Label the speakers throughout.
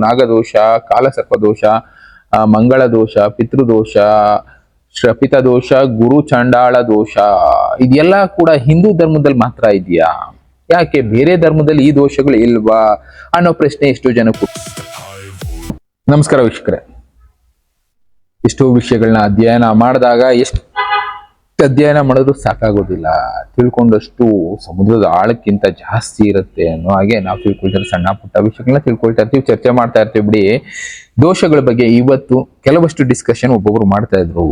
Speaker 1: ನಾಗದೋಷ, ಕಾಲಸರ್ಪದೋಷ, ಮಂಗಳ ದೋಷ, ಪಿತೃದೋಷ, ಶ್ರಪಿತ ದೋಷ, ಗುರು ಚಂಡಾಳ ದೋಷ ಇದೆಲ್ಲ ಕೂಡ ಹಿಂದೂ ಧರ್ಮದಲ್ಲಿ ಮಾತ್ರ ಇದೆಯಾ? ಯಾಕೆ ಬೇರೆ ಧರ್ಮದಲ್ಲಿ ಈ ದೋಷಗಳು ಇಲ್ವಾ ಅನ್ನೋ ಪ್ರಶ್ನೆ ಎಷ್ಟೋ ಜನಕ್ಕೂ. ನಮಸ್ಕಾರ ವೀಕ್ಷಕರೇ, ಎಷ್ಟೋ ವಿಷಯಗಳನ್ನ ಅಧ್ಯಯನ ಮಾಡಿದಾಗ ಎಷ್ಟು ಅಧ್ಯಯನ ಮಾಡಿದ್ರು ಸಾಕಾಗೋದಿಲ್ಲ. ತಿಳ್ಕೊಂಡಷ್ಟು ಸಮುದ್ರದ ಆಳಕ್ಕಿಂತ ಜಾಸ್ತಿ ಇರುತ್ತೆ ಅನ್ನೋ ಹಾಗೆ ನಾವು ತಿಳ್ಕೊಳ್ತಾರೆ. ಸಣ್ಣ ಪುಟ್ಟ ವಿಷಯಗಳನ್ನ ತಿಳ್ಕೊಳ್ತಾ ಇರ್ತೀವಿ, ಚರ್ಚೆ ಮಾಡ್ತಾ ಇರ್ತೀವಿ ಬಿಡಿ. ದೋಷಗಳ ಬಗ್ಗೆ ಇವತ್ತು ಕೆಲವಷ್ಟು ಡಿಸ್ಕಷನ್ ಒಬ್ಬೊಬ್ರು ಮಾಡ್ತಾ ಇದ್ರು.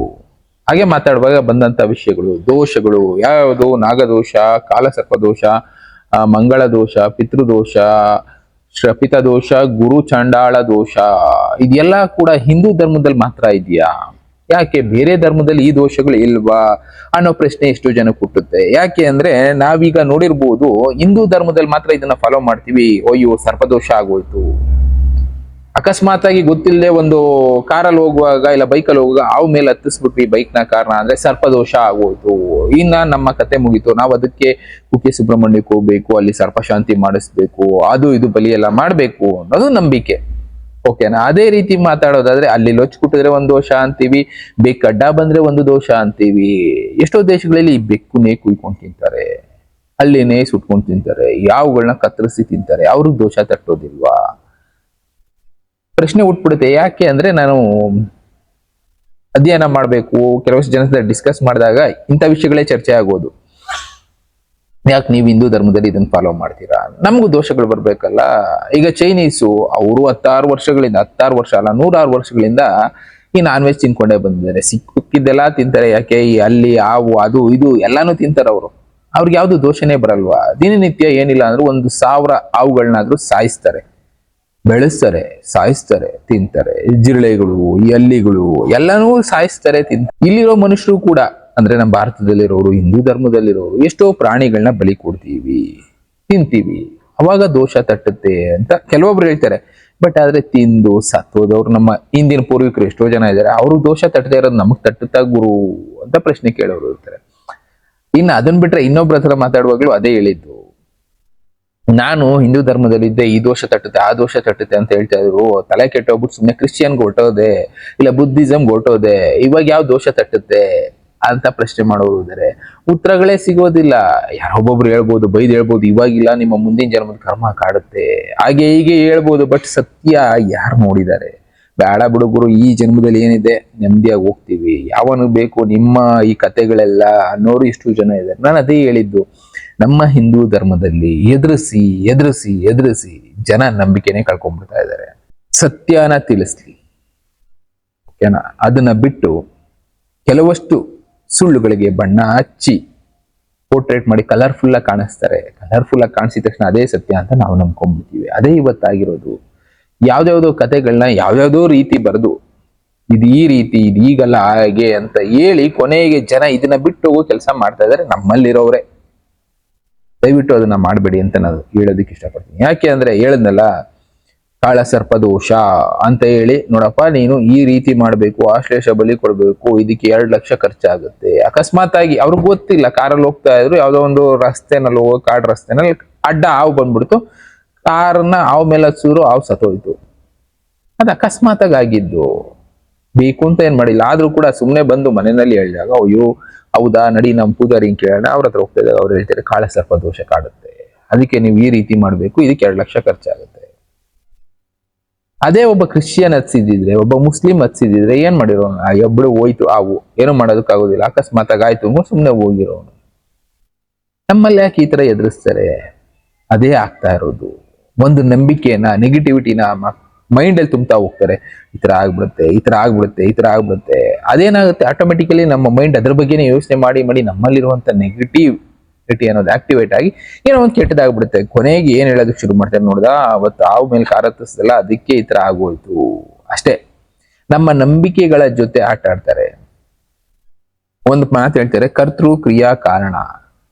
Speaker 1: ಹಾಗೆ ಮಾತಾಡುವಾಗ ಬಂದಂತ ವಿಷಯಗಳು, ದೋಷಗಳು ಯಾವುದು? ನಾಗದೋಷ, ಕಾಲಸರ್ಪದೋಷ, ಮಂಗಳ ದೋಷ, ಪಿತೃದೋಷ, ಶ್ರಪಿತ ದೋಷ, ಗುರು ಚಂಡಾಳ ದೋಷ ಇದೆಲ್ಲ ಕೂಡ ಹಿಂದೂ ಧರ್ಮದಲ್ಲಿ ಮಾತ್ರ ಇದೆಯಾ? ಯಾಕೆ ಬೇರೆ ಧರ್ಮದಲ್ಲಿ ಈ ದೋಷಗಳು ಇಲ್ವಾ ಅನ್ನೋ ಪ್ರಶ್ನೆ ಎಷ್ಟೋ ಜನಕ್ಕೆ ಹುಟ್ಟುತ್ತೆ. ಯಾಕೆ ಅಂದ್ರೆ ನಾವೀಗ ನೋಡಿರ್ಬೋದು, ಹಿಂದೂ ಧರ್ಮದಲ್ಲಿ ಮಾತ್ರ ಇದನ್ನ ಫಾಲೋ ಮಾಡ್ತೀವಿ. ಅಯ್ಯೋ ಸರ್ಪದೋಷ ಆಗೋಯ್ತು, ಅಕಸ್ಮಾತ್ ಆಗಿ ಗೊತ್ತಿಲ್ಲದೆ ಒಂದು ಕಾರಲ್ಲಿ ಹೋಗುವಾಗ ಇಲ್ಲ ಬೈಕಲ್ಲಿ ಹೋಗುವಾಗ ಅವ್ ಮೇಲೆ ಹತ್ತಿಸ್ಬಿಟ್ವಿ ಬೈಕ್ನ ಕಾರಣ ಅಂದ್ರೆ ಸರ್ಪದೋಷ ಆಗೋಯ್ತು, ಇನ್ನ ನಮ್ಮ ಕತೆ ಮುಗೀತು. ನಾವು ಅದಕ್ಕೆ ಕುಕ್ಕೆ ಸುಬ್ರಹ್ಮಣ್ಯಕ್ಕೆ ಹೋಗ್ಬೇಕು, ಅಲ್ಲಿ ಸರ್ಪಶಾಂತಿ ಮಾಡಿಸ್ಬೇಕು, ಅದು ಇದು ಬಲಿ ಎಲ್ಲ ಮಾಡ್ಬೇಕು ಅನ್ನೋದು ನಂಬಿಕೆ. ಓಕೆನಾ? ಅದೇ ರೀತಿ ಮಾತಾಡೋದಾದ್ರೆ ಅಲ್ಲಿ ಲೊಚ್ ಕುಟ್ಟಿದ್ರೆ ಒಂದು ದೋಷ ಅಂತೀವಿ, ಬೆಕ್ಕು ಅಡ್ಡ ಬಂದ್ರೆ ಒಂದು ದೋಷ ಅಂತೀವಿ. ಎಷ್ಟೋ ದೇಶಗಳಲ್ಲಿ ಈ ಬೆಕ್ಕುನೇ ಕುಯ್ಕೊಂಡು ತಿಂತಾರೆ, ಅಲ್ಲಿನೇ ಸುಟ್ಕೊಂಡು ತಿಂತಾರೆ, ಯಾವುಗಳನ್ನ ಕತ್ತರಿಸಿ ತಿಂತಾರೆ. ಅವ್ರಿಗೆ ದೋಷ ತಟ್ಟೋದಿಲ್ವಾ? ಪ್ರಶ್ನೆ ಹುಟ್ಬಿಡುತ್ತೆ. ಯಾಕೆ ಅಂದ್ರೆ ನಾನು ಅಧ್ಯಯನ ಮಾಡ್ಬೇಕು, ಕೆಲವಷ್ಟು ಜನ ಡಿಸ್ಕಸ್ ಮಾಡಿದಾಗ ಇಂಥ ವಿಷಯಗಳೇ ಚರ್ಚೆ ಆಗೋದು. ಯಾಕೆ ನೀವು ಹಿಂದೂ ಧರ್ಮದಲ್ಲಿ ಇದನ್ನ ಫಾಲೋ ಮಾಡ್ತೀರಾ? ನಮಗೂ ದೋಷಗಳು ಬರ್ಬೇಕಲ್ಲ. ಈಗ ಚೈನೀಸು ಅವರು 16 ವರ್ಷಗಳಿಂದ, 16 ವರ್ಷ ಅಲ್ಲ 106 ವರ್ಷಗಳಿಂದ ಈ ನಾನ್ ವೆಜ್ ತಿನ್ಕೊಂಡೇ ಬಂದಿದ್ದಾರೆ. ಸಿಕ್ಕಿದ್ದೆಲ್ಲ ತಿಂತಾರೆ. ಯಾಕೆ? ಅಲ್ಲಿ ಹಾವು ಅದು ಇದು ಎಲ್ಲಾನು ತಿಂತಾರೆ ಅವರು. ಅವ್ರಿಗೆ ಯಾವ್ದು ದೋಷನೇ ಬರಲ್ವಾ? ದಿನನಿತ್ಯ ಏನಿಲ್ಲ ಅಂದ್ರೆ 1,000 ಹಾವುಗಳನ್ನಾದ್ರೂ ಸಾಯಿಸ್ತಾರೆ, ಬೆಳೆಸ್ತಾರೆ, ಸಾಯಿಸ್ತಾರೆ, ತಿಂತಾರೆ. ಜಿರಳೆಗಳು, ಎಲ್ಲಿಗಳು ಎಲ್ಲಾನು ಸಾಯಿಸ್ತಾರೆ, ತಿಂತಾರೆ. ಇಲ್ಲಿರೋ ಮನುಷ್ಯರು ಕೂಡ ಅಂದ್ರೆ ನಮ್ಮ ಭಾರತದಲ್ಲಿರೋರು, ಹಿಂದೂ ಧರ್ಮದಲ್ಲಿರೋರು ಎಷ್ಟೋ ಪ್ರಾಣಿಗಳನ್ನ ಬಲಿ ಕೊಡ್ತೀವಿ, ತಿಂತೀವಿ. ಅವಾಗ ದೋಷ ತಟ್ಟುತ್ತೆ ಅಂತ ಕೆಲವೊಬ್ರು ಹೇಳ್ತಾರೆ. ಬಟ್ ಆದ್ರೆ ತಿಂದು ಸತ್ತೋದವ್ರು ನಮ್ಮ ಹಿಂದಿನ ಪೂರ್ವಿಕರು ಎಷ್ಟೋ ಜನ ಇದ್ದಾರೆ. ಅವರು ದೋಷ ತಟ್ಟದೇ ಇರೋದು ನಮಗ್ ತಟ್ಟುತ್ತಾ ಗುರು ಅಂತ ಪ್ರಶ್ನೆ ಕೇಳೋರು ಇರ್ತಾರೆ. ಇನ್ನು ಅದನ್ನ ಬಿಟ್ರೆ ಇನ್ನೊಬ್ರ ಹತ್ರ ಮಾತಾಡುವಾಗ್ಲೂ ಅದೇ ಹೇಳಿದ್ದು, ನಾನು ಹಿಂದೂ ಧರ್ಮದಲ್ಲಿದ್ದೆ, ಈ ದೋಷ ತಟ್ಟುತ್ತೆ ಆ ದೋಷ ತಟ್ಟುತ್ತೆ ಅಂತ ಹೇಳ್ತಾ ಇದ್ರು. ತಲೆ ಕೆಟ್ಟೋಗ್ಬಿಟ್ಟು ಸುಮ್ಮನೆ ಕ್ರಿಶ್ಚಿಯನ್ಗೆ ಹೊರಟೋದೆ, ಇಲ್ಲ ಬುದ್ಧಿಸಮ್ಗೆ ಹೊರಟೋದೆ, ಇವಾಗ ಯಾವ ದೋಷ ತಟ್ಟುತ್ತೆ ಅಂತ ಪ್ರಶ್ನೆ ಮಾಡೋರು ಇದ್ದಾರೆ. ಉತ್ತರಗಳೇ ಸಿಗೋದಿಲ್ಲ. ಯಾರೊಬ್ಬೊಬ್ರು ಹೇಳ್ಬೋದು, ಬೈದು ಹೇಳ್ಬೋದು, ಇವಾಗಿಲ್ಲ ನಿಮ್ಮ ಮುಂದಿನ ಜನ್ಮದ ಕರ್ಮ ಕಾಡುತ್ತೆ, ಹಾಗೆ ಹೀಗೆ ಹೇಳ್ಬೋದು. ಬಟ್ ಸತ್ಯ ಯಾರು ನೋಡಿದ್ದಾರೆ? ಬೇಡ ಬಿಡುಗರು, ಈ ಜನ್ಮದಲ್ಲಿ ಏನಿದೆ ನೆಮ್ಮದಿಯಾಗಿ ಹೋಗ್ತೀವಿ, ಯಾವನು ಬೇಕು ನಿಮ್ಮ ಈ ಕತೆಗಳೆಲ್ಲ ಅನ್ನೋರು ಇಷ್ಟು ಜನ ಇದ್ದಾರೆ. ನಾನು ಅದೇ ಹೇಳಿದ್ದು, ನಮ್ಮ ಹಿಂದೂ ಧರ್ಮದಲ್ಲಿ ಎದುರಿಸಿ ಎದುರಿಸಿ ಎದುರಿಸಿ ಜನ ನಂಬಿಕೆನೆ ಕಳ್ಕೊಂಡ್ಬಿಡ್ತಾ ಇದ್ದಾರೆ. ಸತ್ಯನ ತಿಳಿಸ್ಲಿ, ಓಕೆನಾ? ಅದನ್ನ ಬಿಟ್ಟು ಕೆಲವಷ್ಟು ಸುಳ್ಳುಗಳಿಗೆ ಬಣ್ಣ ಹಚ್ಚಿ ಪೋರ್ಟ್ರೇಟ್ ಮಾಡಿ ಕಲರ್ಫುಲ್ ಆಗಿ ಕಾಣಿಸ್ತಾರೆ. ಕಲರ್ಫುಲ್ ಆಗಿ ಕಾಣಿಸಿದ ತಕ್ಷಣ ಅದೇ ಸತ್ಯ ಅಂತ ನಾವು ನಂಬ್ಕೊಂಡ್ಬಿಡ್ತೀವಿ. ಅದೇ ಇವತ್ತಾಗಿರೋದು. ಯಾವ್ದಾವ್ದೋ ಕತೆಗಳನ್ನ ಯಾವ್ಯಾವ್ದೋ ರೀತಿ ಬರೆದು ಇದು ಈ ರೀತಿ, ಇದು ಈಗಲ್ಲ ಹಾಗೆ ಅಂತ ಹೇಳಿ ಕೊನೆಗೆ ಜನ ಇದನ್ನ ಬಿಟ್ಟು ಹೋಗೋ ಕೆಲಸ ಮಾಡ್ತಾ ಇದ್ದಾರೆ ನಮ್ಮಲ್ಲಿರೋವ್ರೆ. ದಯವಿಟ್ಟು ಅದನ್ನ ಮಾಡಬೇಡಿ ಅಂತ ನಾನು ಹೇಳೋದಕ್ಕೆ ಇಷ್ಟಪಡ್ತೀನಿ. ಯಾಕೆ ಅಂದ್ರೆ ಹೇಳದ್ನಲ್ಲ, ಕಾಳ ಸರ್ಪದೋಷ ಅಂತ ಹೇಳಿ, ನೋಡಪ್ಪ ನೀನು ಈ ರೀತಿ ಮಾಡ್ಬೇಕು, ಆಶ್ಲೇಷ ಬಲಿ ಕೊಡ್ಬೇಕು, ಇದಕ್ಕೆ 2 ಲಕ್ಷ ಖರ್ಚಾಗುತ್ತೆ. ಅಕಸ್ಮಾತ್ ಆಗಿ ಅವ್ರಿಗೆ ಗೊತ್ತಿಲ್ಲ, ಕಾರಲ್ಲಿ ಹೋಗ್ತಾ ಇದ್ರು, ಯಾವ್ದೋ ಒಂದು ರಸ್ತೆನಲ್ಲಿ ಹೋಗೋ ಕಾಡ್ ರಸ್ತೆನಲ್ಲಿ ಅಡ್ಡ ಹಾವು ಬಂದ್ಬಿಡ್ತು, ಕಾರನ್ನ ಹಾವು ಮೇಲೆ ಹಚ್ಚಿದ್ರು, ಹಾವು ಸತ್ತೋಯ್ತು. ಅದು ಅಕಸ್ಮಾತ್ ಆಗಿದ್ದು, ಬೇಕು ಅಂತ ಏನ್ ಮಾಡಿಲ್ಲ. ಆದ್ರೂ ಕೂಡ ಸುಮ್ನೆ ಬಂದು ಮನೆಯಲ್ಲಿ ಹೇಳಿದಾಗ, ಅಯ್ಯೋ ಹೌದಾ ನಡಿ ನಮ್ಮ ಪೂಜಾರಿ ಕೇಳೋಣ, ಅವ್ರ ಹತ್ರ ಹೋಗ್ತಾ ಇದ್ದಾಗ ಅವ್ರು ಹೇಳ್ತಾರೆ ಕಾಳ ಸರ್ಪ ದೋಷ ಕಾಡುತ್ತೆ, ಅದಕ್ಕೆ ನೀವು ಈ ರೀತಿ ಮಾಡ್ಬೇಕು, ಇದಕ್ಕೆ 2 ಲಕ್ಷ ಖರ್ಚಾಗುತ್ತೆ. ಅದೇ ಒಬ್ಬ ಕ್ರಿಶ್ಚಿಯನ್ ಹಚ್ಚಿದ್ರೆ, ಒಬ್ಬ ಮುಸ್ಲಿಂ ಹಚ್ಚಿದ್ರೆ ಏನ್ ಮಾಡಿರೋನು? ಎಬ್ಬಳು ಹೋಯ್ತು ಹಾವು, ಏನೋ ಮಾಡೋದಕ್ಕಾಗೋದಿಲ್ಲ, ಅಕಸ್ಮಾತ್ ಆಗಾಯ್ತು ಸುಮ್ನೆ ಹೋಗಿರೋನು. ನಮ್ಮಲ್ಲಿ ಯಾಕೆ ಈ ತರ ಎದುರಿಸ್ತಾರೆ? ಅದೇ ಆಗ್ತಾ ಇರೋದು. ಒಂದು ನಂಬಿಕೆನ, ನೆಗೆಟಿವಿಟಿನ ಮೈಂಡ್ ಅಲ್ಲಿ ತುಂಬ್ತಾ ಹೋಗ್ತಾರೆ. ಈ ತರ ಆಗ್ಬಿಡುತ್ತೆ, ಈ ತರ ಆಗ್ಬಿಡುತ್ತೆ, ಈ ತರ ಆಗ್ಬಿಡುತ್ತೆ. ಅದೇನಾಗುತ್ತೆ, ಆಟೋಮೆಟಿಕಲಿ ನಮ್ಮ ಮೈಂಡ್ ಅದ್ರ ಬಗ್ಗೆನೇ ಯೋಚನೆ ಮಾಡಿ ಮಾಡಿ ನಮ್ಮಲ್ಲಿರುವಂತ ನೆಗೆಟಿವಿಟಿ ಅನ್ನೋದು ಆಕ್ಟಿವೇಟ್ ಆಗಿ ಏನೋ ಒಂದು ಕೆಟ್ಟದಾಗ್ಬಿಡುತ್ತೆ. ಕೊನೆಗೆ ಏನ್ ಹೇಳೋದಕ್ಕೆ ಶುರು ಮಾಡ್ತಾರೆ ನೋಡ್ದ, ಅವತ್ತು ಹಾವು ಮೇಲೆ ಕಾರತ್ತಿಸಲ್ಲ, ಅದಕ್ಕೆ ಈ ತರ ಆಗೋಯ್ತು ಅಷ್ಟೇ. ನಮ್ಮ ನಂಬಿಕೆಗಳ ಜೊತೆ ಆಟ ಆಡ್ತಾರೆ. ಒಂದು ಮಾತು ಹೇಳ್ತಾರೆ, ಕರ್ತೃ ಕ್ರಿಯಾ ಕಾರಣ.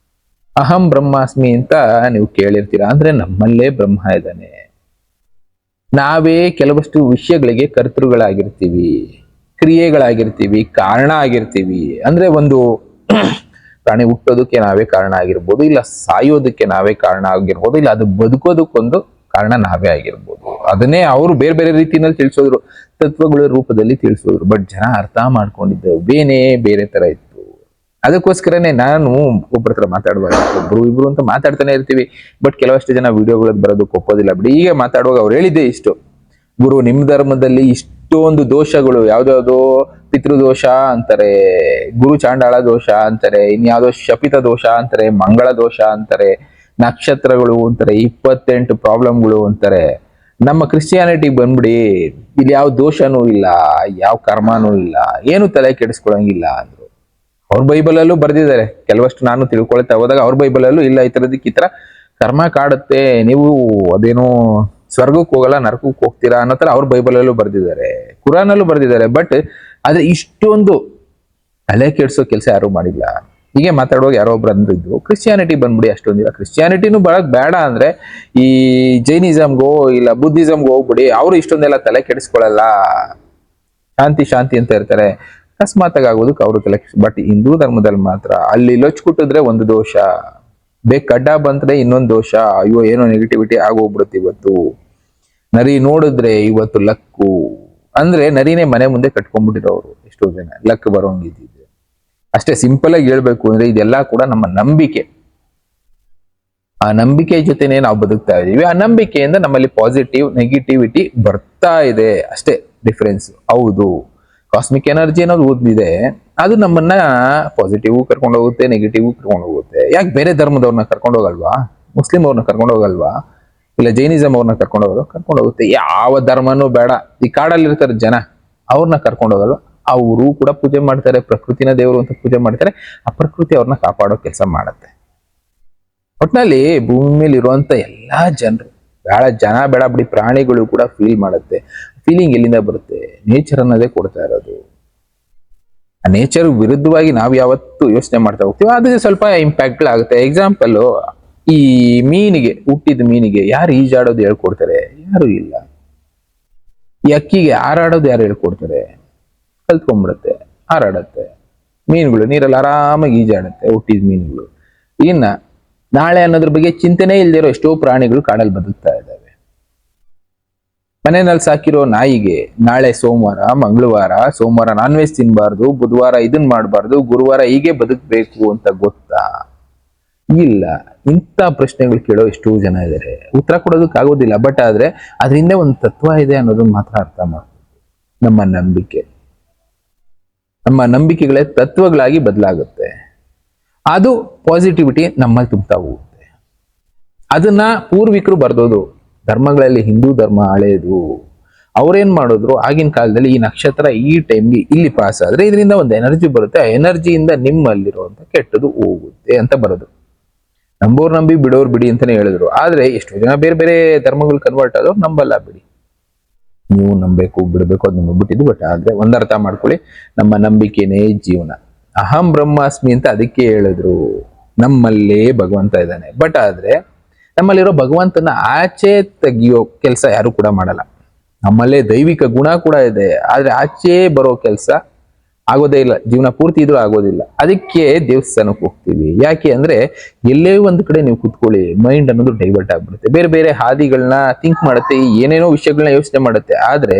Speaker 1: ಅಹಂ ಬ್ರಹ್ಮಾಸ್ಮಿ ಅಂತ ನೀವು ಕೇಳಿರ್ತೀರಾ. ಅಂದ್ರೆ ನಮ್ಮಲ್ಲೇ ಬ್ರಹ್ಮ ಇದ್ದಾನೆ. ನಾವೇ ಕೆಲವಷ್ಟು ವಿಷಯಗಳಿಗೆ ಕರ್ತೃಗಳಾಗಿರ್ತೀವಿ, ಕ್ರಿಯೆಗಳಾಗಿರ್ತೀವಿ, ಕಾರಣ ಆಗಿರ್ತೀವಿ. ಅಂದ್ರೆ ಒಂದು ಪ್ರಾಣಿ ಹುಟ್ಟೋದಕ್ಕೆ ನಾವೇ ಕಾರಣ ಆಗಿರ್ಬೋದು, ಇಲ್ಲ ಸಾಯೋದಕ್ಕೆ ನಾವೇ ಕಾರಣ ಆಗಿರ್ಬೋದು, ಇಲ್ಲ ಅದು ಬದುಕೋದಕ್ಕೊಂದು ಕಾರಣ ನಾವೇ ಆಗಿರ್ಬೋದು. ಅದನ್ನೇ ಅವರು ಬೇರೆ ಬೇರೆ ರೀತಿಯಲ್ಲಿ ತಿಳಿಸೋದ್ರು, ತತ್ವಗಳ ರೂಪದಲ್ಲಿ ತಿಳಿಸೋದ್ರು. ಬಟ್ ಜನ ಅರ್ಥ ಮಾಡ್ಕೊಂಡಿದ್ದೆ ಬೇರೆ ತರ ಇತ್ತು. ಅದಕ್ಕೋಸ್ಕರನೇ ನಾನು ಒಬ್ಬರ ಹತ್ರ ಮಾತಾಡುವಾಗ ಒಬ್ರು ಇಬ್ರು ಅಂತ ಮಾತಾಡ್ತಾನೆ ಇರ್ತೀವಿ. ಬಟ್ ಕೆಲವಷ್ಟು ಜನ ವಿಡಿಯೋಗಳದ್ದು ಬರೋದಕ್ಕೆ ಒಪ್ಪೋದಿಲ್ಲ ಬಿಡಿ. ಈಗ ಮಾತಾಡುವಾಗ ಅವ್ರು ಹೇಳಿದ್ದೆ ಇಷ್ಟು, ಗುರು ನಿಮ್ ಧರ್ಮದಲ್ಲಿ ಇಷ್ಟೊಂದು ದೋಷಗಳು, ಯಾವ್ದಾವ್ದೋ ಪಿತೃದೋಷ ಅಂತಾರೆ, ಗುರು ಚಾಂಡಾಳ ದೋಷ ಅಂತಾರೆ, ಇನ್ಯಾವುದೋ ಶಪಿತ ದೋಷ ಅಂತಾರೆ, ಮಂಗಳ ದೋಷ ಅಂತಾರೆ, ನಕ್ಷತ್ರಗಳು ಅಂತಾರೆ, 28 ಪ್ರಾಬ್ಲಮ್ಗಳು ಅಂತಾರೆ. ನಮ್ಮ ಕ್ರಿಶ್ಚಿಯಾನಿಟಿಗೆ ಬಂದ್ಬಿಡಿ, ಇಲ್ಲಿ ಯಾವ ದೋಷನೂ ಇಲ್ಲ, ಯಾವ ಕರ್ಮನೂ ಇಲ್ಲ, ಏನು ತಲೆ ಕೆಡಿಸ್ಕೊಳಂಗಿಲ್ಲ ಅಂದ್ರು. ಅವ್ರ ಬೈಬಲಲ್ಲೂ ಬರ್ದಿದ್ದಾರೆ ಕೆಲವಷ್ಟು, ನಾನು ತಿಳ್ಕೊಳ್ತಾ ಹೋದಾಗ ಅವ್ರ ಬೈಬಲಲ್ಲೂ ಇಲ್ಲ ಈ ತರದಕ್ಕೆ ಈ ತರ ಕರ್ಮ ಕಾಡುತ್ತೆ, ನೀವು ಅದೇನೋ ಸ್ವರ್ಗಕ್ಕೆ ಹೋಗಲ್ಲ ನರಕಕ್ಕೆ ಹೋಗ್ತೀರಾ ಅನ್ನೋ ತರ ಅವ್ರ ಬೈಬಲಲ್ಲೂ ಬರ್ದಿದ್ದಾರೆ, ಕುರಾನಲ್ಲೂ ಬರ್ದಿದ್ದಾರೆ. ಬಟ್ ಆದ್ರೆ ಇಷ್ಟೊಂದು ತಲೆ ಕೆಡ್ಸೋ ಕೆಲಸ ಯಾರು ಮಾಡಿಲ್ಲ. ಹೀಗೆ ಮಾತಾಡುವಾಗ ಯಾರೋ ಒಬ್ರು ಅಂದಿದ್ರು, ಕ್ರಿಶ್ಚಿಯಾನಿಟಿ ಬಂದ್ಬಿಡಿ ಅಷ್ಟೊಂದಿಲ್ಲ, ಕ್ರಿಶ್ಚಿಯಾನಿಟಿನೂ ಬರಕ್ ಬೇಡ ಅಂದ್ರೆ ಈ ಜೈನಿಸಮ್ಗೋ ಇಲ್ಲ ಬುದ್ಧಿಸಮ್ಗೋ ಹೋಗ್ಬಿಡಿ, ಅವರು ಇಷ್ಟೊಂದೆಲ್ಲ ತಲೆ ಕೆಡಿಸ್ಕೊಳ್ಳಲ್ಲ, ಶಾಂತಿ ಶಾಂತಿ ಅಂತ ಇರ್ತಾರೆ, ಅಕಸ್ಮಾತ್ ಆಗೋದಕ್ಕೆ ಅವರು ತಲೆ. ಬಟ್ ಹಿಂದೂ ಧರ್ಮದಲ್ಲಿ ಮಾತ್ರ ಅಲ್ಲಿ ಲೊಚ್ಕುಟ್ಟಿದ್ರೆ ಒಂದು ದೋಷ, ಕಡ್ಡ ಬಂದ್ರೆ ಇನ್ನೊಂದು ದೋಷ. ಅಯ್ಯೋ ಏನೋ ನೆಗೆಟಿವಿಟಿ ಆಗೋಗ್ಬಿಡುತ್ತೆ. ಇವತ್ತು ನರಿ ನೋಡಿದ್ರೆ ಇವತ್ತು ಲಕ್ಕು ಅಂದ್ರೆ ನರಿನೇ ಮನೆ ಮುಂದೆ ಕಟ್ಕೊಂಡ್ಬಿಟ್ಟಿರೋರು ಎಷ್ಟೋ ಜನ, ಲಕ್ ಬರೋಂಗಿದ್ದಿದೆ. ಅಷ್ಟೇ ಸಿಂಪಲ್ ಆಗಿ ಹೇಳ್ಬೇಕು ಅಂದ್ರೆ ಇದೆಲ್ಲ ಕೂಡ ನಮ್ಮ ನಂಬಿಕೆ. ಆ ನಂಬಿಕೆ ಜೊತೆನೆ ನಾವು ಬದುಕ್ತಾ ಇದೀವಿ. ಆ ನಂಬಿಕೆಯಿಂದ ನಮ್ಮಲ್ಲಿ ಪಾಸಿಟಿವ್ ನೆಗೆಟಿವಿಟಿ ಬರ್ತಾ ಇದೆ, ಅಷ್ಟೇ ಡಿಫರೆನ್ಸ್. ಹೌದು, ಕಾಸ್ಮಿಕ್ ಎನರ್ಜಿ ಅನ್ನೋದು ಓದಿದೆ, ಅದು ನಮ್ಮನ್ನ ಪಾಸಿಟಿವ್ ಕರ್ಕೊಂಡು ಹೋಗುತ್ತೆ, ನೆಗೆಟಿವ್ ಕರ್ಕೊಂಡು ಹೋಗುತ್ತೆ. ಯಾಕೆ ಬೇರೆ ಧರ್ಮದವ್ರನ್ನ ಕರ್ಕೊಂಡು ಹೋಗಲ್ವಾ? ಮುಸ್ಲಿಂ ಅವ್ರನ್ನ ಕರ್ಕೊಂಡು ಹೋಗಲ್ವಾ? ಇಲ್ಲ ಜೈನಿಸಮ್ ಅವ್ರನ್ನ ಕರ್ಕೊಂಡು ಹೋಗುತ್ತೆ. ಯಾವ ಧರ್ಮನೂ ಬೇಡ, ಈ ಕಾಡಲ್ಲಿ ಇರ್ತಾರೆ ಜನ, ಅವ್ರನ್ನ ಕರ್ಕೊಂಡು ಹೋಗಲ್ವಾ? ಅವರು ಕೂಡ ಪೂಜೆ ಮಾಡ್ತಾರೆ, ಪ್ರಕೃತಿನ ದೇವರು ಅಂತ ಪೂಜೆ ಮಾಡ್ತಾರೆ. ಆ ಪ್ರಕೃತಿ ಅವ್ರನ್ನ ಕಾಪಾಡೋ ಕೆಲಸ ಮಾಡುತ್ತೆ. ಒಟ್ನಲ್ಲಿ ಭೂಮಿ ಮೇಲೆ ಇರುವಂತ ಎಲ್ಲಾ ಜನರು, ಬೇಡ ಜನ ಬೇಡ ಬಿಡಿ, ಪ್ರಾಣಿಗಳು ಕೂಡ ಫೀಲ್ ಮಾಡುತ್ತೆ. ಫೀಲಿಂಗ್ ಎಲ್ಲಿಂದ ಬರುತ್ತೆ? ನೇಚರ್ ಅನ್ನೋದೇ ಕೊಡ್ತಾ ಇರೋದು. ಆ ನೇಚರ್ ವಿರುದ್ಧವಾಗಿ ನಾವು ಯಾವತ್ತು ಯೋಚನೆ ಮಾಡ್ತಾ ಹೋಗ್ತೀವಿ, ಅದೇ ಸ್ವಲ್ಪ ಇಂಪ್ಯಾಕ್ಟ್ ಆಗುತ್ತೆ. ಎಕ್ಸಾಂಪಲ್, ಈ ಮೀನಿಗೆ, ಹುಟ್ಟಿದ ಮೀನಿಗೆ ಯಾರು ಈಜಾಡೋದು ಹೇಳ್ಕೊಡ್ತಾರೆ? ಯಾರು ಇಲ್ಲ. ಈ ಅಕ್ಕಿಗೆ ಹಾರಾಡೋದು ಯಾರು ಹೇಳ್ಕೊಡ್ತಾರೆ? ಕಲ್ತ್ಕೊಂಡ್ಬಿಡುತ್ತೆ, ಹಾರಾಡತ್ತೆ. ಮೀನುಗಳು ನೀರಲ್ಲಿ ಆರಾಮಾಗಿ ಈಜಾಡುತ್ತೆ, ಹುಟ್ಟಿದ ಮೀನುಗಳು. ಇನ್ನ ನಾಳೆ ಅನ್ನೋದ್ರ ಬಗ್ಗೆ ಚಿಂತನೆ ಇಲ್ದಿರೋ ಎಷ್ಟೋ ಪ್ರಾಣಿಗಳು ಕಾಡಲ್ಲಿ ಬದುಕ್ತಾ ಇದ್ದಾವೆ. ಮನೆಯಲ್ಲಿ ಸಾಕಿರೋ ನಾಯಿಗೆ ನಾಳೆ ಸೋಮವಾರ ನಾನ್ ವೆಜ್ ತಿನ್ಬಾರ್ದು, ಬುಧವಾರ ಇದನ್ ಮಾಡಬಾರ್ದು, ಗುರುವಾರ ಹೀಗೆ ಬದುಕಬೇಕು ಅಂತ ಗೊತ್ತಾ? ಇಲ್ಲ. ಇಂಥ ಪ್ರಶ್ನೆಗಳು ಕೇಳೋ ಎಷ್ಟೋ ಜನ ಇದ್ದಾರೆ, ಉತ್ತರ ಕೊಡೋದಕ್ಕೆ ಆಗೋದಿಲ್ಲ. ಬಟ್ ಆದ್ರೆ ಅದರಿಂದ ಒಂದು ತತ್ವ ಇದೆ ಅನ್ನೋದನ್ನ ಮಾತ್ರ ಅರ್ಥ ಮಾಡ್ಬೇಕು. ನಮ್ಮ ನಂಬಿಕೆಗಳೇ ತತ್ವಗಳಾಗಿ ಬದಲಾಗುತ್ತೆ. ಅದು ಪಾಸಿಟಿವಿಟಿ ನಮ್ಮಲ್ಲಿ ತುಂಬ್ತಾ ಹೋಗುತ್ತೆ. ಅದನ್ನ ಪೂರ್ವಿಕರು ಬರ್ದೋದು. ಧರ್ಮಗಳಲ್ಲಿ ಹಿಂದೂ ಧರ್ಮ ಹಳೇದು. ಅವ್ರೇನ್ ಮಾಡಿದ್ರು ಆಗಿನ ಕಾಲದಲ್ಲಿ, ಈ ನಕ್ಷತ್ರ ಈ ಟೈಮ್ಗೆ ಇಲ್ಲಿ ಪಾಸ್ ಆದ್ರೆ ಇದರಿಂದ ಒಂದು ಎನರ್ಜಿ ಬರುತ್ತೆ, ಆ ಎನರ್ಜಿಯಿಂದ ನಿಮ್ಮಲ್ಲಿರುವಂತ ಕೆಟ್ಟದು ಹೋಗುತ್ತೆ ಅಂತ ಬರೋದು. ನಂಬೋರ್ ನಂಬಿ ಬಿಡೋರ್ ಬಿಡಿ ಅಂತಾನೆ ಹೇಳಿದ್ರು. ಆದ್ರೆ ಎಷ್ಟೋ ಜನ ಬೇರೆ ಬೇರೆ ಧರ್ಮಗಳು ಕನ್ವರ್ಟ್ ಆದವ್ರು ನಂಬಲ್ಲ ಬಿಡಿ. ನೀವು ನಂಬೇಕು ಬಿಡಬೇಕು ಅದು ನಿಮ್ಗೆ ಬಿಟ್ಟಿದ್ದು. ಬಟ್ ಆದ್ರೆ ಒಂದರ್ಥ ಮಾಡ್ಕೊಳ್ಳಿ, ನಮ್ಮ ನಂಬಿಕೆನೇ ಜೀವನ. ಅಹಂ ಬ್ರಹ್ಮಾಸ್ಮಿ ಅಂತ ಅದಕ್ಕೆ ಹೇಳಿದ್ರು. ನಮ್ಮಲ್ಲೇ ಭಗವಂತ ಇದ್ದಾನೆ. ಬಟ್ ಆದ್ರೆ ನಮ್ಮಲ್ಲಿರೋ ಭಗವಂತನ ಆಚೆ ತೆಗಿಯೋ ಕೆಲಸ ಯಾರು ಕೂಡ ಮಾಡಲ್ಲ. ನಮ್ಮಲ್ಲೇ ದೈವಿಕ ಗುಣ ಕೂಡ ಇದೆ, ಆದ್ರೆ ಆಚೆ ಬರೋ ಕೆಲಸ ಆಗೋದೇ ಇಲ್ಲ. ಜೀವನ ಪೂರ್ತಿ ಇದ್ರೂ ಆಗೋದಿಲ್ಲ. ಅದಕ್ಕೆ ದೇವಸ್ಥಾನಕ್ಕೆ ಹೋಗ್ತೀವಿ. ಯಾಕೆ ಅಂದ್ರೆ ಎಲ್ಲೇ ಒಂದು ಕಡೆ ನೀವು ಕುತ್ಕೊಳ್ಳಿ, ಮೈಂಡ್ ಅನ್ನೋದು ಡೈವರ್ಟ್ ಆಗ್ಬಿಡುತ್ತೆ, ಬೇರೆ ಬೇರೆ ಹಾದಿಗಳನ್ನ ಥಿಂಕ್ ಮಾಡುತ್ತೆ, ಏನೇನೋ ವಿಷಯಗಳನ್ನ ಯೋಚನೆ ಮಾಡುತ್ತೆ. ಆದ್ರೆ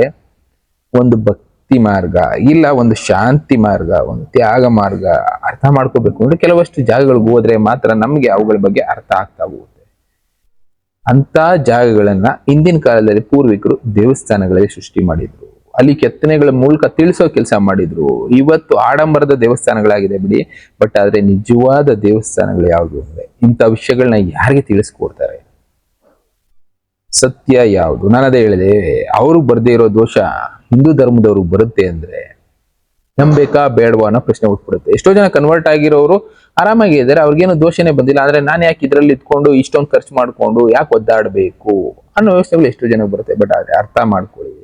Speaker 1: ಒಂದು ಭಕ್ತಿ ಮಾರ್ಗ, ಇಲ್ಲ ಒಂದು ಶಾಂತಿ ಮಾರ್ಗ, ಒಂದು ತ್ಯಾಗ ಮಾರ್ಗ ಅರ್ಥ ಮಾಡ್ಕೋಬೇಕು ಅಂದ್ರೆ ಕೆಲವಷ್ಟು ಜಾಗಗಳಿಗೆ ಹೋದ್ರೆ ಮಾತ್ರ ನಮ್ಗೆ ಅವುಗಳ ಬಗ್ಗೆ ಅರ್ಥ ಆಗ್ತಾ ಹೋಗುತ್ತೆ. ಅಂತ ಜಾಗಗಳನ್ನ ಹಿಂದಿನ ಕಾಲದಲ್ಲಿ ಪೂರ್ವಿಕರು ದೇವಸ್ಥಾನಗಳಲ್ಲಿ ಸೃಷ್ಟಿ ಮಾಡಿದ್ರು. ಅಲ್ಲಿ ಕೆತ್ತನೆಗಳ ಮೂಲಕ ತಿಳಿಸೋ ಕೆಲಸ ಮಾಡಿದ್ರು. ಇವತ್ತು ಆಡಂಬರದ ದೇವಸ್ಥಾನಗಳಾಗಿದೆ ಬಿಡಿ. ಬಟ್ ಆದ್ರೆ ನಿಜವಾದ ದೇವಸ್ಥಾನಗಳು ಯಾವುದು ಅಂದ್ರೆ ಇಂಥ ವಿಷಯಗಳನ್ನ ಯಾರಿಗೆ ತಿಳಿಸ್ಕೊಡ್ತಾರೆ? ಸತ್ಯ ಯಾವುದು? ನಾನು ಅದೇ ಹೇಳಿದೆ, ಅವ್ರಿಗೆ ಬರ್ದೇ ಇರೋ ದೋಷ ಹಿಂದೂ ಧರ್ಮದವ್ರಿಗೆ ಬರುತ್ತೆ ಅಂದ್ರೆ ನಂಬೇಕಾ ಬೇಡವಾ ಅನ್ನೋ ಪ್ರಶ್ನೆ ಹುಟ್ಬಿಡುತ್ತೆ. ಎಷ್ಟೋ ಜನ ಕನ್ವರ್ಟ್ ಆಗಿರೋರು ಆರಾಮಾಗಿ ಇದ್ದಾರೆ, ಅವ್ರಿಗೇನು ದೋಷನೇ ಬಂದಿಲ್ಲ. ಆದ್ರೆ ನಾನು ಯಾಕೆ ಇದ್ರಲ್ಲಿ ಇದ್ಕೊಂಡು ಇಷ್ಟೊಂದು ಖರ್ಚು ಮಾಡ್ಕೊಂಡು ಯಾಕೆ ಒದ್ದಾಡಬೇಕು ಅನ್ನೋ ಯೋಚನೆಗಳು ಎಷ್ಟೋ ಜನ ಬರುತ್ತೆ. ಬಟ್ ಆದ್ರೆ ಅರ್ಥ ಮಾಡ್ಕೊಳ್ಳಿ,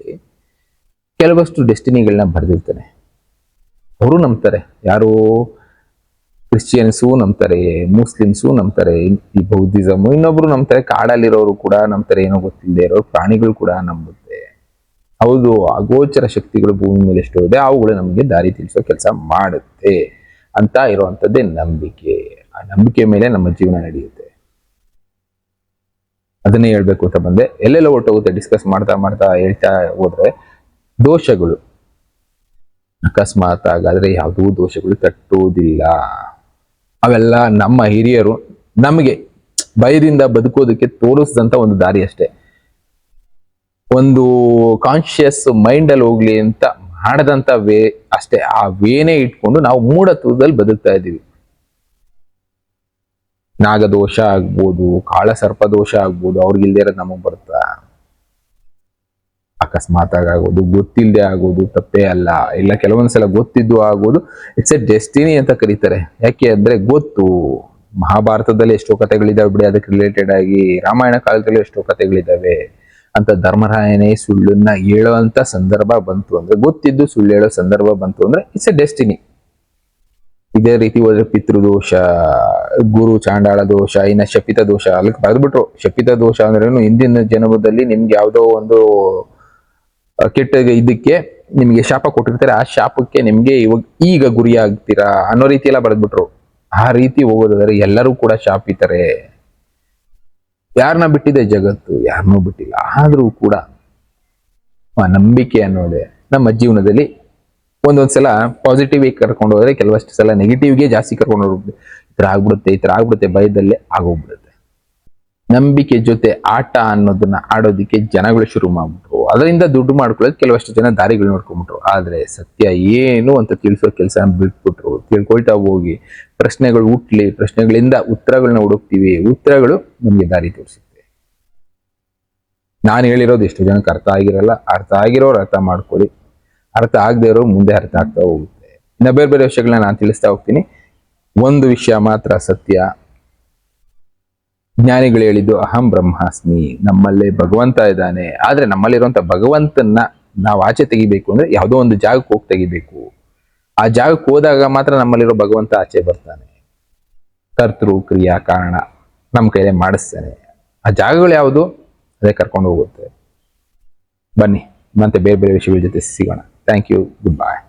Speaker 1: ಕೆಲವಷ್ಟು ಡೆಸ್ಟಿನಿಗಳನ್ನ ಬರೆದಿರ್ತಾನೆ. ಅವರು ನಂಬ್ತಾರೆ, ಯಾರು ಕ್ರಿಶ್ಚಿಯನ್ಸು ನಂಬ್ತಾರೆ, ಮುಸ್ಲಿಮ್ಸು ನಂಬ್ತಾರೆ, ಈ ಬೌದ್ಧಿಸಮ್ ಇನ್ನೊಬ್ರು ನಂಬ್ತಾರೆ, ಕಾಡಲ್ಲಿರೋರು ಕೂಡ ನಂಬ್ತಾರೆ, ಏನೋ ಗೊತ್ತಿಲ್ಲದೆ ಇರೋರು, ಪ್ರಾಣಿಗಳು ಕೂಡ ನಂಬುತ್ತೆ. ಹೌದು, ಅಗೋಚರ ಶಕ್ತಿಗಳು ಭೂಮಿ ಮೇಲೆ ಎಷ್ಟೋ ಇದೆ, ಅವುಗಳು ನಮಗೆ ದಾರಿ ತಿಳಿಸೋ ಕೆಲಸ ಮಾಡುತ್ತೆ ಅಂತ ಇರುವಂತದ್ದೇ ನಂಬಿಕೆ. ಆ ನಂಬಿಕೆ ಮೇಲೆ ನಮ್ಮ ಜೀವನ ನಡೆಯುತ್ತೆ. ಅದನ್ನೇ ಹೇಳ್ಬೇಕು ಅಂತ ಬಂದೆ. ಎಲ್ಲೆಲ್ಲ ಹೊರಟೋಗುತ್ತೆ ಡಿಸ್ಕಸ್ ಮಾಡ್ತಾ ಮಾಡ್ತಾ ಹೇಳ್ತಾ ಹೋದ್ರೆ. ದೋಷಗಳು ಅಕಸ್ಮಾತ್ ಆಗಾದ್ರೆ ಯಾವುದೂ ದೋಷಗಳು ತಟ್ಟುವುದಿಲ್ಲ. ಅವೆಲ್ಲ ನಮ್ಮ ಹಿರಿಯರು ನಮಗೆ ಭಯದಿಂದ ಬದುಕೋದಕ್ಕೆ ತೋರಿಸಿದಂತ ಒಂದು ದಾರಿ ಅಷ್ಟೇ. ಒಂದು ಕಾನ್ಶಿಯಸ್ ಮೈಂಡ್ ಅಲ್ಲಿ ಹೋಗ್ಲಿ ಅಂತ ಮಾಡದಂತ ವೇ ಅಷ್ಟೇ. ಆ ವೇನೇ ಇಟ್ಕೊಂಡು ನಾವು ಮೂಢತ್ವದಲ್ಲಿ ಬದುಕ್ತಾ ಇದ್ದೀವಿ. ನಾಗದೋಷ ಆಗ್ಬೋದು, ಕಾಳ ಸರ್ಪ ದೋಷ ಆಗ್ಬೋದು, ಅವ್ರಿಗಿಲ್ದೇ ಇರೋದು ನಮಗ್ ಬರುತ್ತಾ? ಅಕಸ್ಮಾತ್ ಆಗೋದು, ಗೊತ್ತಿಲ್ಲದೆ ಆಗೋದು ತಪ್ಪೇ ಅಲ್ಲ. ಇಲ್ಲ ಕೆಲವೊಂದ್ಸಲ ಗೊತ್ತಿದ್ದು ಆಗೋದು, ಇಟ್ಸ್ ಎ ಡೆಸ್ಟಿನಿ ಅಂತ ಕರೀತಾರೆ. ಯಾಕೆ ಅಂದ್ರೆ ಗೊತ್ತು. ಮಹಾಭಾರತದಲ್ಲಿ ಎಷ್ಟೋ ಕಥೆಗಳಿದಾವೆ ಬಿಡಿ ಅದಕ್ಕೆ ರಿಲೇಟೆಡ್ ಆಗಿ. ರಾಮಾಯಣ ಕಾಲದಲ್ಲಿ ಎಷ್ಟೋ ಕಥೆಗಳಿದಾವೆ. ಅಂತ ಧರ್ಮರಾಯನೇ ಸುಳ್ಳನ್ನ ಹೇಳುವಂತ ಸಂದರ್ಭ ಬಂತು ಅಂದ್ರೆ, ಗೊತ್ತಿದ್ದು ಸುಳ್ಳು ಹೇಳೋ ಸಂದರ್ಭ ಬಂತು ಅಂದ್ರೆ ಇಟ್ಸ್ ಎ ಡೆಸ್ಟಿನಿ. ಇದೇ ರೀತಿ ಹೋದ್ರೆ ಪಿತೃದೋಷ, ಗುರು ಚಾಂಡಾಳ ದೋಷ, ಇನ್ನ ಶಪಿತ ದೋಷ ಅಲ್ಲಿಗೆ ಬರೆದ್ಬಿಟ್ರು. ಶಪಿತ ದೋಷ ಅಂದ್ರೇನು, ಹಿಂದಿನ ಜನ್ಮದಲ್ಲಿ ನಿಮ್ಗೆ ಯಾವ್ದೋ ಒಂದು ಕೆಟ್ಟ ಇದಕ್ಕೆ ನಿಮ್ಗೆ ಶಾಪ ಕೊಟ್ಟಿರ್ತಾರೆ, ಆ ಶಾಪಕ್ಕೆ ನಿಮ್ಗೆ ಇವಾಗ ಈಗ ಗುರಿ ಆಗ್ತೀರಾ ಅನ್ನೋ ರೀತಿ ಎಲ್ಲ ಬರೆದ್ಬಿಟ್ರು. ಆ ರೀತಿ ಹೋಗೋದಾದ್ರೆ ಎಲ್ಲರೂ ಕೂಡ ಶಾಪಿತಾರೆ. ಯಾರನ್ನ ಬಿಟ್ಟಿದೆ ಜಗತ್ತು? ಯಾರನ್ನೂ ಬಿಟ್ಟಿಲ್ಲ. ಆದ್ರೂ ಕೂಡ ನಂಬಿಕೆ ಅನ್ನೋದೇ ನಮ್ಮ ಜೀವನದಲ್ಲಿ ಒಂದೊಂದ್ಸಲ ಪಾಸಿಟಿವ್ ಆಗಿ ಕರ್ಕೊಂಡು ಹೋದ್ರೆ, ಕೆಲವಷ್ಟು ಸಲ ನೆಗೆಟಿವ್ಗೆ ಜಾಸ್ತಿ ಕರ್ಕೊಂಡು ಹೋಗ್ಬಿಡುತ್ತೆ. ಈ ತರ ಆಗ್ಬಿಡುತ್ತೆ ಭಯದಲ್ಲೇ ಆಗೋಗ್ಬಿಡುತ್ತೆ. ನಂಬಿಕೆ ಜೊತೆ ಆಟ ಅನ್ನೋದನ್ನ ಆಡೋದಿಕ್ಕೆ ಜನಗಳು ಶುರು ಮಾಡ್ಬಿಟ್ರು. ಅದರಿಂದ ದುಡ್ಡು ಮಾಡ್ಕೊಳ್ಳೋದು ಕೆಲವಷ್ಟು ಜನ ದಾರಿಗಳು ನೋಡ್ಕೊಂಡ್ಬಿಟ್ರು. ಆದ್ರೆ ಸತ್ಯ ಏನು ಅಂತ ತಿಳಿಸೋ ಕೆಲಸ ಬಿಟ್ಬಿಟ್ರು. ತಿಳ್ಕೊಳ್ತಾ ಹೋಗಿ ಪ್ರಶ್ನೆಗಳು ಹುಟ್ಲಿ, ಪ್ರಶ್ನೆಗಳಿಂದ ಉತ್ತರಗಳನ್ನ ಹುಡುಕ್ತಿವಿ, ಉತ್ತರಗಳು ನಮ್ಗೆ ದಾರಿ ತೋರಿಸುತ್ತೆ. ನಾನು ಹೇಳಿರೋದು ಎಷ್ಟು ಜನಕ್ಕೆ ಅರ್ಥ ಆಗಿರಲ್ಲ. ಅರ್ಥ ಆಗಿರೋರು ಅರ್ಥ ಮಾಡ್ಕೊಳ್ಳಿ, ಅರ್ಥ ಆಗದೆ ಇರೋರು ಮುಂದೆ ಅರ್ಥ ಆಗ್ತಾ ಹೋಗುತ್ತೆ. ಇನ್ನ ಬೇರೆ ಬೇರೆ ವಿಷಯಗಳನ್ನ ನಾನು ತಿಳಿಸ್ತಾ ಹೋಗ್ತೀನಿ. ಒಂದು ವಿಷಯ ಮಾತ್ರ ಸತ್ಯ, ಜ್ಞಾನಿಗಳು ಹೇಳಿದ್ದು ಅಹಂ ಬ್ರಹ್ಮಾಸ್ಮಿ, ನಮ್ಮಲ್ಲೇ ಭಗವಂತ ಇದ್ದಾನೆ. ಆದ್ರೆ ನಮ್ಮಲ್ಲಿರುವಂತ ಭಗವಂತನ ನಾವು ಆಚೆ ತೆಗಿಬೇಕು ಅಂದ್ರೆ ಯಾವುದೋ ಒಂದು ಜಾಗಕ್ಕೆ ಹೋಗಿ ತೆಗಿಬೇಕು. ಆ ಜಾಗಕ್ಕೆ ಹೋದಾಗ ಮಾತ್ರ ನಮ್ಮಲ್ಲಿರೋ ಭಗವಂತ ಆಚೆ ಬರ್ತಾನೆ. ಕರ್ತೃ ಕ್ರಿಯಾ ಕಾರಣ ನಮ್ಮ ಕೈಲೇ ಮಾಡಿಸ್ತಾನೆ. ಆ ಜಾಗಗಳು ಯಾವುದು? ಅದೇ ಕರ್ಕೊಂಡು ಹೋಗುತ್ತೆ. ಬನ್ನಿ ಮತ್ತೆ ಬೇರೆ ಬೇರೆ ವಿಷಯಗಳ ಜೊತೆ ಸಿಗೋಣ. Thank you. Good by.